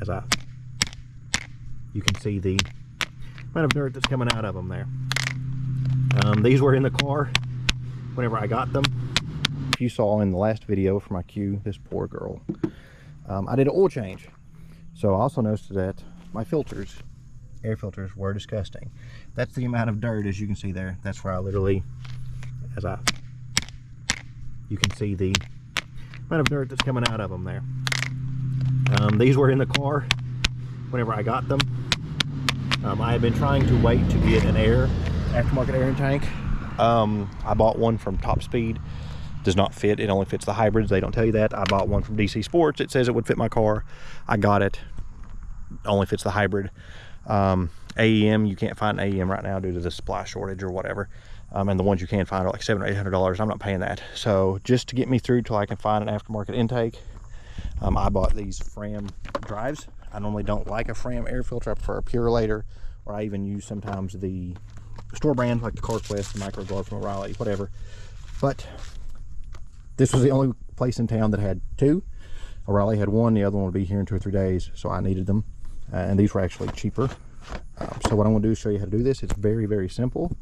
as you can see the amount of dirt that's coming out of them there. These were in the car whenever I got them. If you saw in the last video for my Q, this poor girl, I did an oil change. So I also noticed that my filters, air filters, were disgusting. That's the amount of dirt, as you can see there. That's where I literally, you can see the amount of dirt that's coming out of them there. These were in the car whenever I got them. I had been trying to wait to get an aftermarket air tank. I bought one from Top Speed. Does not fit. It only fits the hybrids. They don't tell you that. I bought one from DC Sports. It says it would fit my car. I got it. Only fits the hybrid. AEM, you can't find an AEM right now due to the supply shortage or whatever. And the ones you can find are like $700 or $800. I'm not paying that. So just to get me through till I can find an aftermarket intake, I bought these Fram drives. I normally don't like a Fram air filter. I prefer a Purolator, or I even use sometimes the store brand like the CarQuest, the Micro Glove from O'Reilly, whatever. But this was the only place in town that had two. O'Reilly had one. The other one would be here in 2 or 3 days, so I needed them. And these were actually cheaper. So what I'm going to do is show you how to do this. It's very, very simple.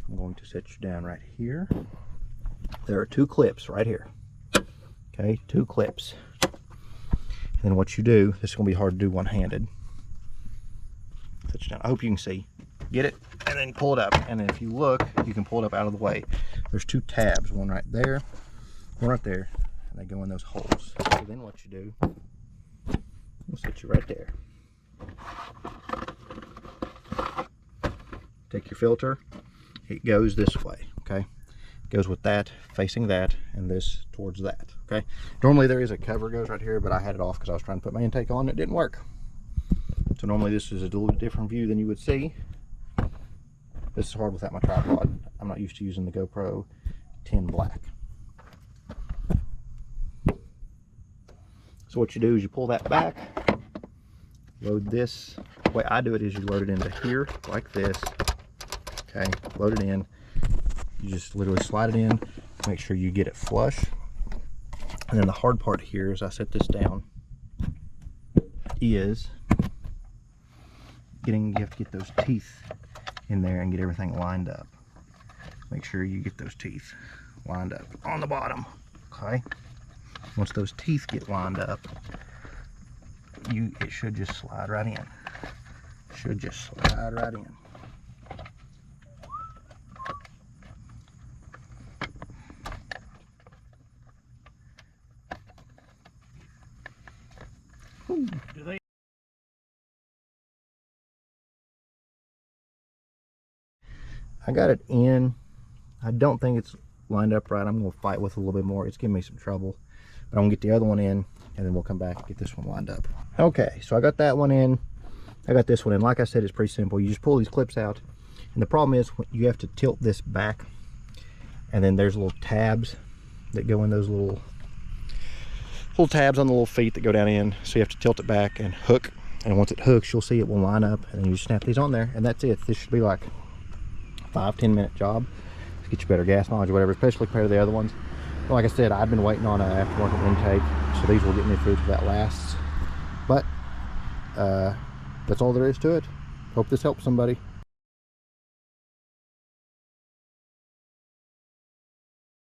I'm going to set you down right here. There are 2 clips right here. Okay, 2 clips. And then what you do, this is going to be hard to do one-handed. Set you down. I hope you can see. Get it, and then pull it up. And then if you look, you can pull it up out of the way. There's 2 tabs, one right there, one right there, and they go in those holes. So then what you do, we'll set you right there. Take your filter, it goes this way, okay? It goes with that, facing that, and this towards that, okay? Normally there is a cover goes right here, but I had it off because I was trying to put my intake on, it didn't work. So normally this is a little different view than you would see. This is hard without my tripod. I'm not used to using the GoPro 10 Black. So what you do is you pull that back, load this. The way I do it is you load it into here like this. Okay, load it in. You just literally slide it in, make sure you get it flush. And then the hard part here, as I set this down, is you have to get those teeth in there and get everything lined up. Make sure you get those teeth lined up on the bottom, okay? Once those teeth get lined up, it should just slide right in. Should just slide right in. Ooh, do they? I got it in. I don't think it's lined up right. I'm going to fight with it a little bit more. It's giving me some trouble. But I'm going to get the other one in, and then we'll come back and get this one lined up. Okay, so I got that one in. I got this one in. Like I said, it's pretty simple. You just pull these clips out. And the problem is you have to tilt this back. And then there's little tabs that go in those little tabs on the little feet that go down in. So you have to tilt it back and hook. And once it hooks, you'll see it will line up. And then you snap these on there. And that's it. This should be like a 5-10 minute job to get you better gas mileage or whatever, especially compared to the other ones. But like I said, I've been waiting on an aftermarket intake. So these will get me through till that lasts. But that's all there is to it. Hope this helps somebody.